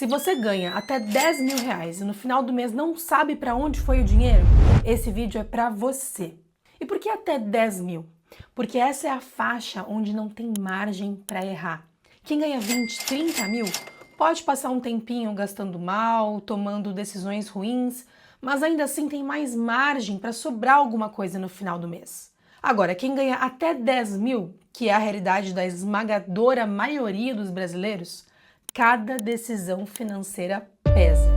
Se você ganha até 10 mil reais e no final do mês não sabe para onde foi o dinheiro, esse vídeo é para você. E por que até 10 mil? Porque essa é a faixa onde não tem margem para errar. Quem ganha 20, 30 mil pode passar um tempinho gastando mal, tomando decisões ruins, mas ainda assim tem mais margem para sobrar alguma coisa no final do mês. Agora, quem ganha até 10 mil, que é a realidade da esmagadora maioria dos brasileiros, cada decisão financeira pesa.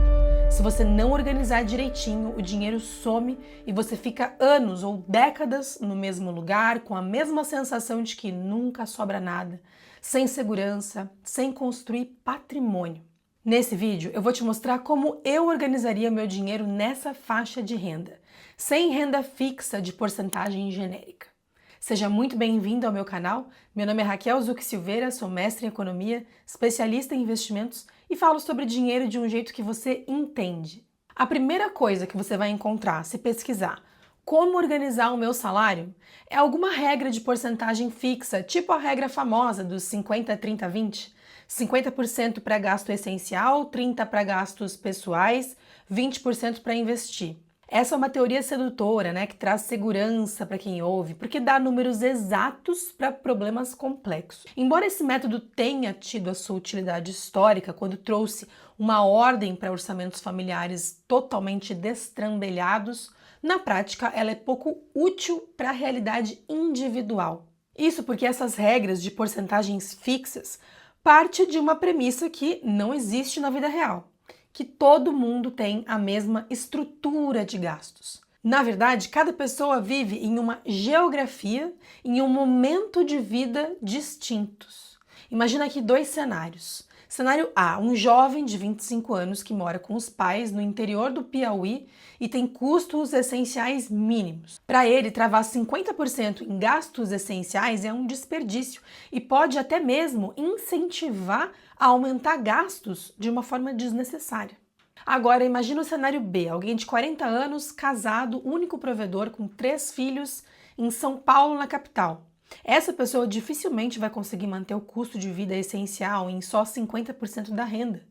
Se você não organizar direitinho, o dinheiro some e você fica anos ou décadas no mesmo lugar, com a mesma sensação de que nunca sobra nada, sem segurança, sem construir patrimônio. Nesse vídeo eu vou te mostrar como eu organizaria meu dinheiro nessa faixa de renda, sem renda fixa de porcentagem genérica. Seja muito bem-vindo ao meu canal. Meu nome é Raquel Zuc Silveira, sou mestre em economia, especialista em investimentos e falo sobre dinheiro de um jeito que você entende. A primeira coisa que você vai encontrar se pesquisar como organizar o meu salário é alguma regra de porcentagem fixa, tipo a regra famosa dos 50, 30, 20. 50% para gasto essencial, 30% para gastos pessoais, 20% para investir. Essa é uma teoria sedutora, né, que traz segurança para quem ouve, porque dá números exatos para problemas complexos. Embora esse método tenha tido a sua utilidade histórica quando trouxe uma ordem para orçamentos familiares totalmente destrambelhados, na prática ela é pouco útil para a realidade individual. Isso porque essas regras de porcentagens fixas parte de uma premissa que não existe na vida real, que todo mundo tem a mesma estrutura de gastos. Na verdade, cada pessoa vive em uma geografia, em um momento de vida distintos. Imagina aqui dois cenários. Cenário A, um jovem de 25 anos que mora com os pais no interior do Piauí e tem custos essenciais mínimos. Para ele, travar 50% em gastos essenciais é um desperdício e pode até mesmo incentivar a aumentar gastos de uma forma desnecessária. Agora, imagina o cenário B, alguém de 40 anos, casado, único provedor, com 3 filhos, em São Paulo, na capital. Essa pessoa dificilmente vai conseguir manter o custo de vida essencial em só 50% da renda.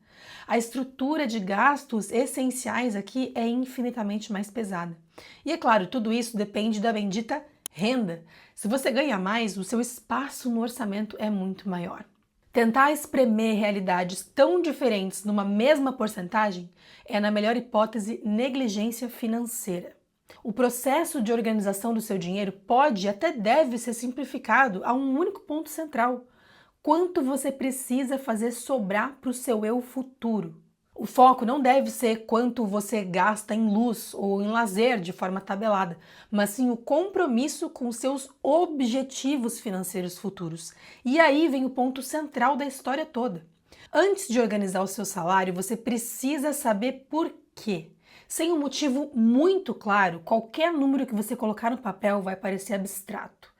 A estrutura de gastos essenciais aqui é infinitamente mais pesada. E é claro, tudo isso depende da bendita renda. Se você ganha mais, o seu espaço no orçamento é muito maior. Tentar espremer realidades tão diferentes numa mesma porcentagem é, na melhor hipótese, negligência financeira. O processo de organização do seu dinheiro pode e até deve ser simplificado a um único ponto central: quanto você precisa fazer sobrar para o seu eu futuro. O foco não deve ser quanto você gasta em luz ou em lazer de forma tabelada, mas sim o compromisso com seus objetivos financeiros futuros. E aí vem o ponto central da história toda. Antes de organizar o seu salário, você precisa saber por quê. Sem um motivo muito claro, qualquer número que você colocar no papel vai parecer abstrato.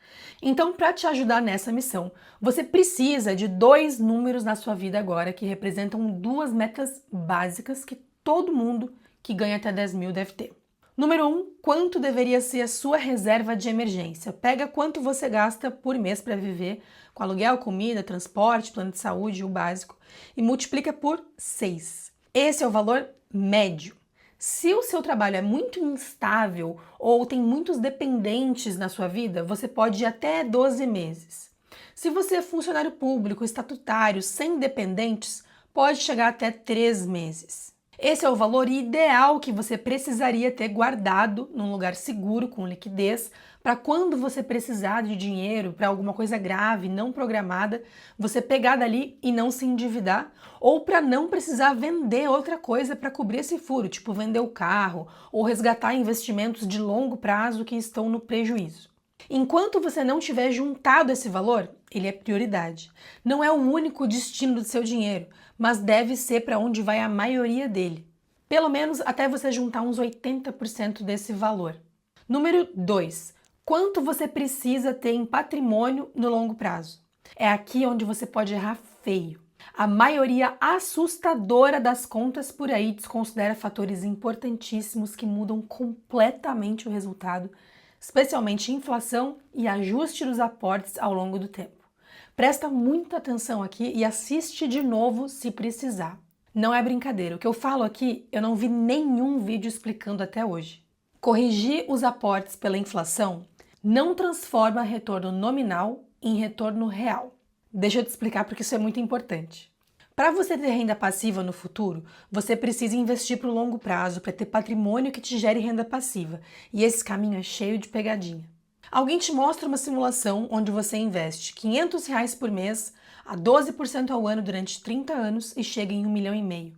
Então, para te ajudar nessa missão, você precisa de 2 números na sua vida agora que representam 2 metas básicas que todo mundo que ganha até 10 mil deve ter. Número 1, quanto deveria ser a sua reserva de emergência? Pega quanto você gasta por mês para viver, com aluguel, comida, transporte, plano de saúde, o básico, e multiplica por 6. Esse é o valor médio. Se o seu trabalho é muito instável ou tem muitos dependentes na sua vida, você pode ir até 12 meses. Se você é funcionário público, estatutário, sem dependentes, pode chegar até 3 meses. Esse é o valor ideal que você precisaria ter guardado num lugar seguro, com liquidez, para quando você precisar de dinheiro para alguma coisa grave, não programada, você pegar dali e não se endividar, ou para não precisar vender outra coisa para cobrir esse furo, tipo vender o carro ou resgatar investimentos de longo prazo que estão no prejuízo. Enquanto você não tiver juntado esse valor, ele é prioridade. Não é o único destino do seu dinheiro, mas deve ser para onde vai a maioria dele. Pelo menos até você juntar uns 80% desse valor. Número 2. Quanto você precisa ter em patrimônio no longo prazo? É aqui onde você pode errar feio. A maioria assustadora das contas por aí desconsidera fatores importantíssimos que mudam completamente o resultado, especialmente inflação e ajuste dos aportes ao longo do tempo. Presta muita atenção aqui e assiste de novo se precisar. Não é brincadeira, o que eu falo aqui, eu não vi nenhum vídeo explicando até hoje. Corrigir os aportes pela inflação não transforma retorno nominal em retorno real. Deixa eu te explicar porque isso é muito importante. Para você ter renda passiva no futuro, você precisa investir para o longo prazo, para ter patrimônio que te gere renda passiva. E esse caminho é cheio de pegadinha. Alguém te mostra uma simulação onde você investe R$ 500 por mês a 12% ao ano durante 30 anos e chega em 1,5 milhão.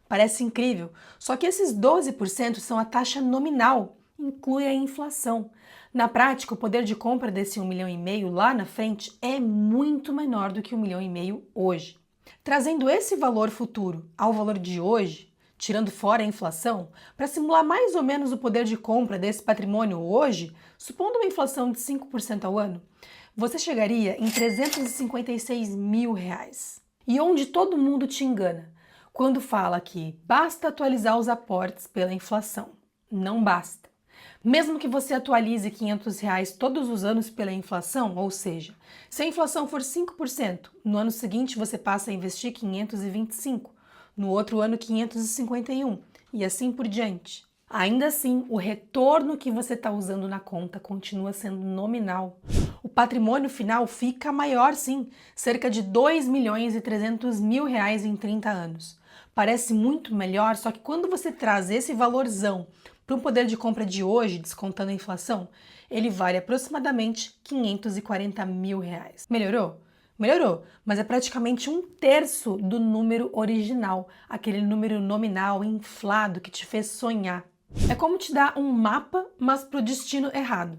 Parece incrível, só que esses 12% são a taxa nominal, inclui a inflação. Na prática, o poder de compra desse 1,5 milhão lá na frente é muito menor do que 1,5 milhão hoje. Trazendo esse valor futuro ao valor de hoje, tirando fora a inflação, para simular mais ou menos o poder de compra desse patrimônio hoje, supondo uma inflação de 5% ao ano, você chegaria em R$ 356 mil. E onde todo mundo te engana, quando fala que basta atualizar os aportes pela inflação. Não basta. Mesmo que você atualize R$ 500 todos os anos pela inflação, ou seja, se a inflação for 5%, no ano seguinte você passa a investir 525, no outro ano 551 e assim por diante. Ainda assim, o retorno que você está usando na conta continua sendo nominal. O patrimônio final fica maior sim, cerca de R$ 2.300.000 em 30 anos. Parece muito melhor, só que quando você traz esse valorzão para um poder de compra de hoje, descontando a inflação, ele vale aproximadamente R$ 540 mil. Melhorou? Melhorou, mas é praticamente 1/3 do número original, aquele número nominal inflado que te fez sonhar. É como te dar um mapa, mas para o destino errado.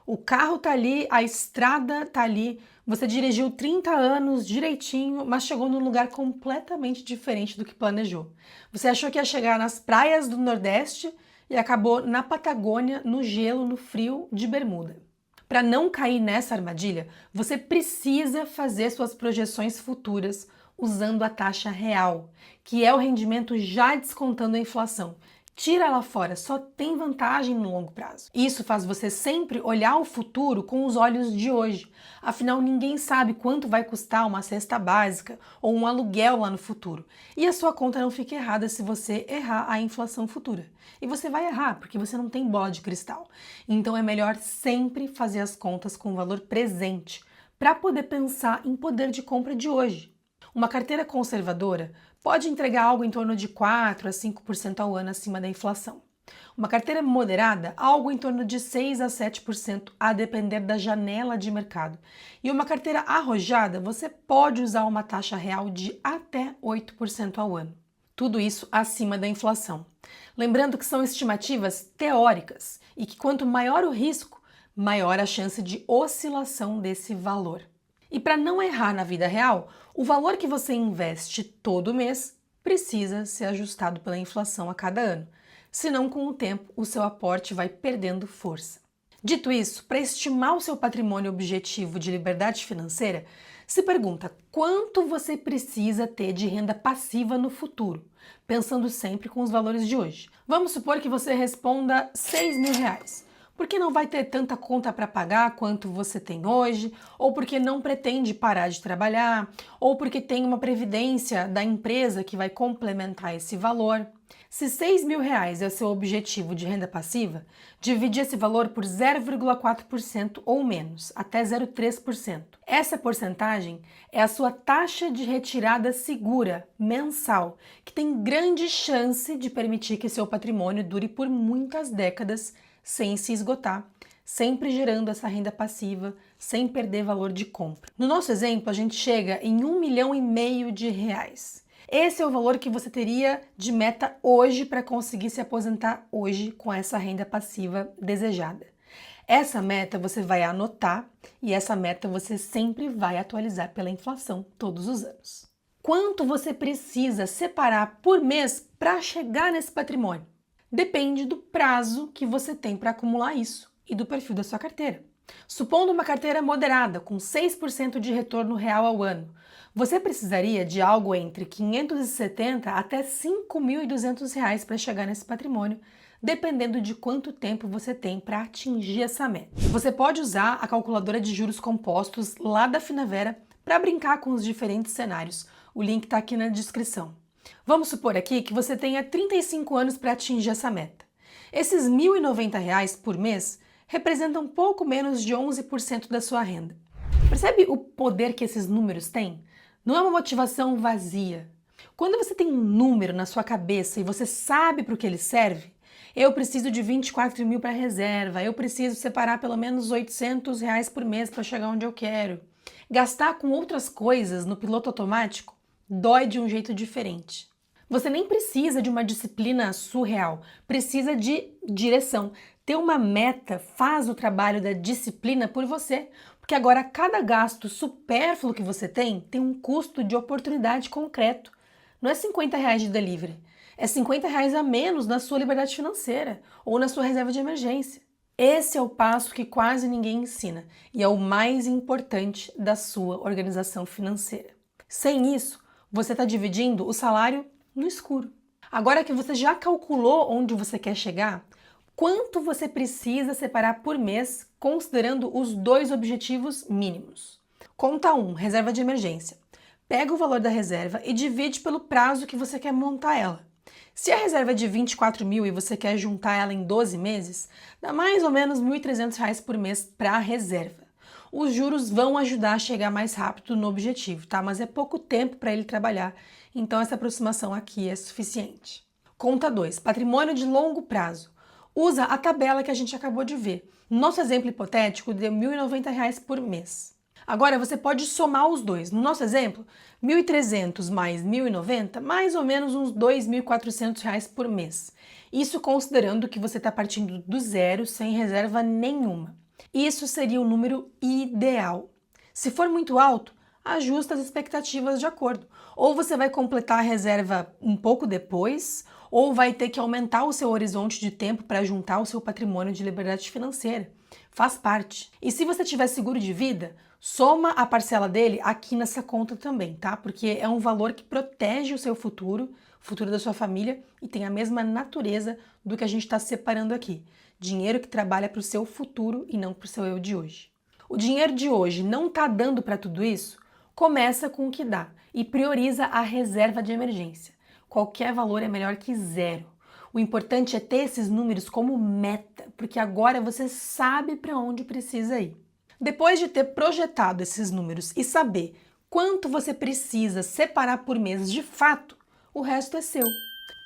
O carro tá ali, a estrada tá ali, você dirigiu 30 anos direitinho, mas chegou num lugar completamente diferente do que planejou. Você achou que ia chegar nas praias do Nordeste e acabou na Patagônia, no gelo, no frio de bermuda. Para não cair nessa armadilha, você precisa fazer suas projeções futuras usando a taxa real, que é o rendimento já descontando a inflação. Tira ela fora, só tem vantagem no longo prazo. Isso faz você sempre olhar o futuro com os olhos de hoje. Afinal, ninguém sabe quanto vai custar uma cesta básica ou um aluguel lá no futuro. E a sua conta não fica errada se você errar a inflação futura. E você vai errar, porque você não tem bola de cristal. Então é melhor sempre fazer as contas com o valor presente, para poder pensar em poder de compra de hoje. Uma carteira conservadora pode entregar algo em torno de 4 a 5% ao ano acima da inflação. Uma carteira moderada, algo em torno de 6 a 7% a depender da janela de mercado. E uma carteira arrojada, você pode usar uma taxa real de até 8% ao ano. Tudo isso acima da inflação. Lembrando que são estimativas teóricas e que quanto maior o risco, maior a chance de oscilação desse valor. E para não errar na vida real, o valor que você investe todo mês precisa ser ajustado pela inflação a cada ano. Senão, com o tempo, o seu aporte vai perdendo força. Dito isso, para estimar o seu patrimônio objetivo de liberdade financeira, se pergunta quanto você precisa ter de renda passiva no futuro, pensando sempre com os valores de hoje. Vamos supor que você responda R$ 6 mil. Porque não vai ter tanta conta para pagar quanto você tem hoje, ou porque não pretende parar de trabalhar, ou porque tem uma previdência da empresa que vai complementar esse valor. Se R$ 6 mil é o seu objetivo de renda passiva, divide esse valor por 0,4% ou menos, até 0,3%. Essa porcentagem é a sua taxa de retirada segura mensal, que tem grande chance de permitir que seu patrimônio dure por muitas décadas sem se esgotar, sempre gerando essa renda passiva, sem perder valor de compra. No nosso exemplo, a gente chega em R$ 1,5 milhão. Esse é o valor que você teria de meta hoje para conseguir se aposentar hoje com essa renda passiva desejada. Essa meta você vai anotar e essa meta você sempre vai atualizar pela inflação todos os anos. Quanto você precisa separar por mês para chegar nesse patrimônio? Depende do prazo que você tem para acumular isso e do perfil da sua carteira. Supondo uma carteira moderada, com 6% de retorno real ao ano, você precisaria de algo entre R$ 570 até R$ 5.200 para chegar nesse patrimônio, dependendo de quanto tempo você tem para atingir essa meta. Você pode usar a calculadora de juros compostos lá da Finavera para brincar com os diferentes cenários. O link está aqui na descrição. Vamos supor aqui que você tenha 35 anos para atingir essa meta. Esses R$ 1.090 por mês representam pouco menos de 11% da sua renda. Percebe o poder que esses números têm? Não é uma motivação vazia. Quando você tem um número na sua cabeça e você sabe para o que ele serve, eu preciso de 24 mil para reserva, eu preciso separar pelo menos R$ 800 por mês para chegar onde eu quero. Gastar com outras coisas no piloto automático dói de um jeito diferente. Você nem precisa de uma disciplina surreal, precisa de direção. Ter uma meta faz o trabalho da disciplina por você, porque agora cada gasto supérfluo que você tem um custo de oportunidade concreto. Não é R$ 50 de delivery, é R$ 50 a menos na sua liberdade financeira ou na sua reserva de emergência. Esse é o passo que quase ninguém ensina e é o mais importante da sua organização financeira. Sem isso, você está dividindo o salário no escuro. Agora que você já calculou onde você quer chegar, quanto você precisa separar por mês, considerando os dois objetivos mínimos? Conta 1, reserva de emergência. Pega o valor da reserva e divide pelo prazo que você quer montar ela. Se a reserva é de 24 mil e você quer juntar ela em 12 meses, dá mais ou menos R$ 1.300 por mês para a reserva. Os juros vão ajudar a chegar mais rápido no objetivo, tá? Mas é pouco tempo para ele trabalhar, então essa aproximação aqui é suficiente. Conta 2, patrimônio de longo prazo. Usa a tabela que a gente acabou de ver. Nosso exemplo hipotético deu R$ 1.090 por mês. Agora você pode somar os dois. No nosso exemplo, 1.300 mais 1.090, mais ou menos uns R$ 2.400 por mês. Isso considerando que você está partindo do zero, sem reserva nenhuma. Isso seria o número ideal. Se for muito alto, ajusta as expectativas de acordo. Ou você vai completar a reserva um pouco depois, ou vai ter que aumentar o seu horizonte de tempo para juntar o seu patrimônio de liberdade financeira. Faz parte. E se você tiver seguro de vida, soma a parcela dele aqui nessa conta também, tá? Porque é um valor que protege o seu futuro, o futuro da sua família, e tem a mesma natureza do que a gente está separando aqui. Dinheiro que trabalha para o seu futuro e não para o seu eu de hoje. O dinheiro de hoje não está dando para tudo isso? Começa com o que dá e prioriza a reserva de emergência. Qualquer valor é melhor que zero. O importante é ter esses números como meta, porque agora você sabe para onde precisa ir. Depois de ter projetado esses números e saber quanto você precisa separar por mês de fato, o resto é seu.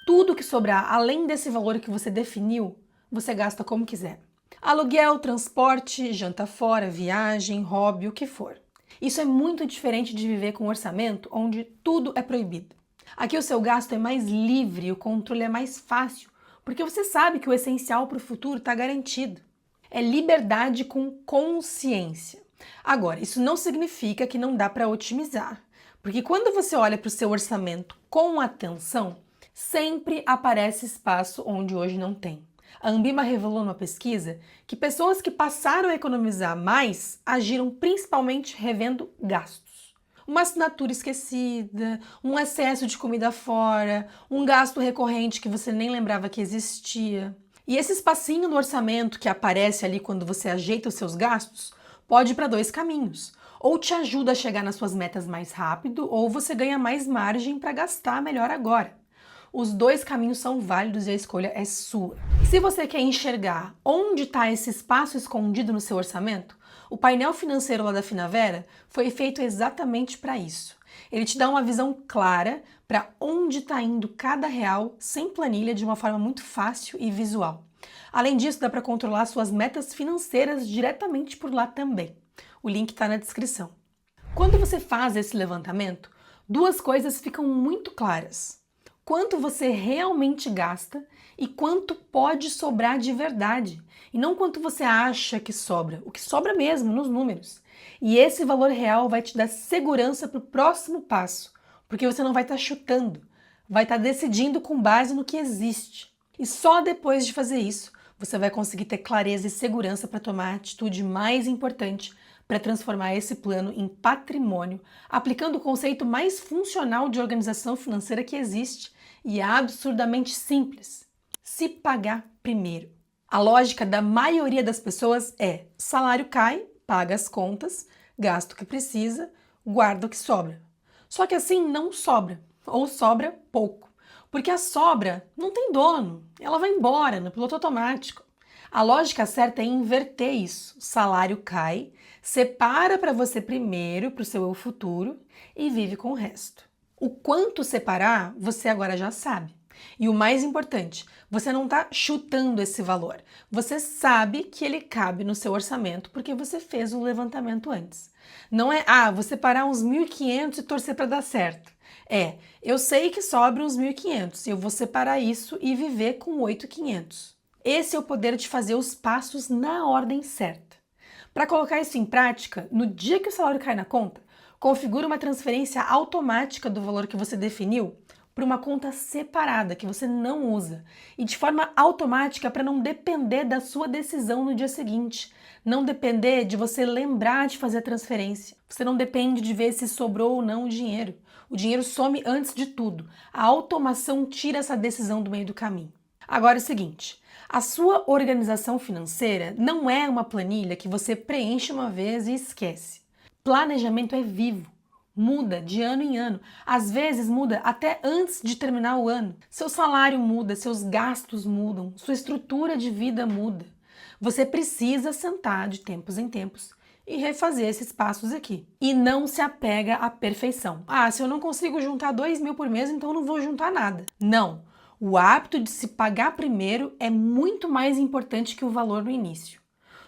Tudo que sobrar além desse valor que você definiu, você gasta como quiser. Aluguel, transporte, janta fora, viagem, hobby, o que for. Isso é muito diferente de viver com um orçamento onde tudo é proibido. Aqui o seu gasto é mais livre e o controle é mais fácil, porque você sabe que o essencial para o futuro está garantido. É liberdade com consciência. Agora, isso não significa que não dá para otimizar, porque quando você olha para o seu orçamento com atenção, sempre aparece espaço onde hoje não tem. A Ambima revelou numa pesquisa que pessoas que passaram a economizar mais agiram principalmente revendo gastos. Uma assinatura esquecida, um excesso de comida fora, um gasto recorrente que você nem lembrava que existia. E esse espacinho no orçamento que aparece ali quando você ajeita os seus gastos pode ir para dois caminhos. Ou te ajuda a chegar nas suas metas mais rápido, ou você ganha mais margem para gastar melhor agora. Os dois caminhos são válidos e a escolha é sua. Se você quer enxergar onde está esse espaço escondido no seu orçamento, o painel financeiro lá da Finavera foi feito exatamente para isso. Ele te dá uma visão clara para onde está indo cada real sem planilha de uma forma muito fácil e visual. Além disso, dá para controlar suas metas financeiras diretamente por lá também. O link está na descrição. Quando você faz esse levantamento, duas coisas ficam muito claras. Quanto você realmente gasta e quanto pode sobrar de verdade. E não quanto você acha que sobra, o que sobra mesmo nos números. E esse valor real vai te dar segurança para o próximo passo, porque você não vai estar chutando, vai estar decidindo com base no que existe. E só depois de fazer isso, você vai conseguir ter clareza e segurança para tomar a atitude mais importante para transformar esse plano em patrimônio, aplicando o conceito mais funcional de organização financeira que existe e é absurdamente simples: se pagar primeiro. A lógica da maioria das pessoas é: salário cai, paga as contas, gasta o que precisa, guarda o que sobra. Só que assim não sobra. ou sobra pouco. Porque a sobra não tem dono, ela vai embora no piloto automático. A lógica certa é inverter isso. O salário cai, separa para você primeiro, para o seu eu futuro, e vive com o resto. O quanto separar, você agora já sabe. E o mais importante, você não está chutando esse valor. Você sabe que ele cabe no seu orçamento porque você fez o levantamento antes. Não é, vou separar uns 1.500 e torcer para dar certo. Eu sei que sobra uns 1.500 e eu vou separar isso e viver com 8.500. Esse é o poder de fazer os passos na ordem certa. Para colocar isso em prática, no dia que o salário cai na conta, configura uma transferência automática do valor que você definiu para uma conta separada que você não usa e de forma automática para não depender da sua decisão no dia seguinte, não depender de você lembrar de fazer a transferência. Você não depende de ver se sobrou ou não o dinheiro. O dinheiro some antes de tudo. A automação tira essa decisão do meio do caminho. Agora é o seguinte, a sua organização financeira não é uma planilha que você preenche uma vez e esquece. Planejamento é vivo, muda de ano em ano, às vezes muda até antes de terminar o ano. Seu salário muda, seus gastos mudam, sua estrutura de vida muda. Você precisa sentar de tempos em tempos e refazer esses passos aqui. E não se apega à perfeição. Se eu não consigo juntar 2.000 por mês, então eu não vou juntar nada. Não. O hábito de se pagar primeiro é muito mais importante que o valor no início.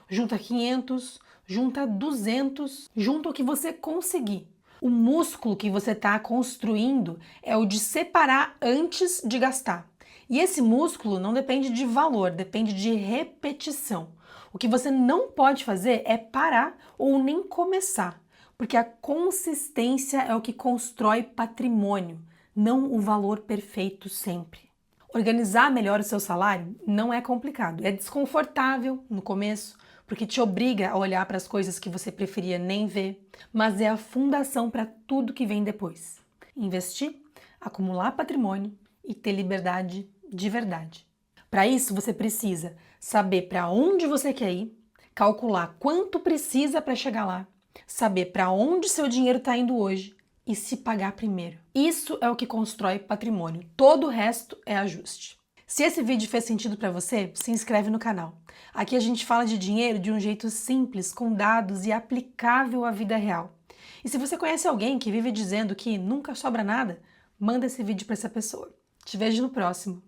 Junta 500, junta 200, junta o que você conseguir. O músculo que você está construindo é o de separar antes de gastar. E esse músculo não depende de valor, depende de repetição. O que você não pode fazer é parar ou nem começar, porque a consistência é o que constrói patrimônio, não o valor perfeito sempre. Organizar melhor o seu salário não é complicado, é desconfortável no começo, porque te obriga a olhar para as coisas que você preferia nem ver, mas é a fundação para tudo que vem depois. Investir, acumular patrimônio e ter liberdade de verdade. Para isso, você precisa saber para onde você quer ir, calcular quanto precisa para chegar lá, saber para onde seu dinheiro está indo hoje e se pagar primeiro. Isso é o que constrói patrimônio. Todo o resto é ajuste. Se esse vídeo fez sentido para você, se inscreve no canal. Aqui a gente fala de dinheiro de um jeito simples, com dados e aplicável à vida real. E se você conhece alguém que vive dizendo que nunca sobra nada, manda esse vídeo para essa pessoa. Te vejo no próximo.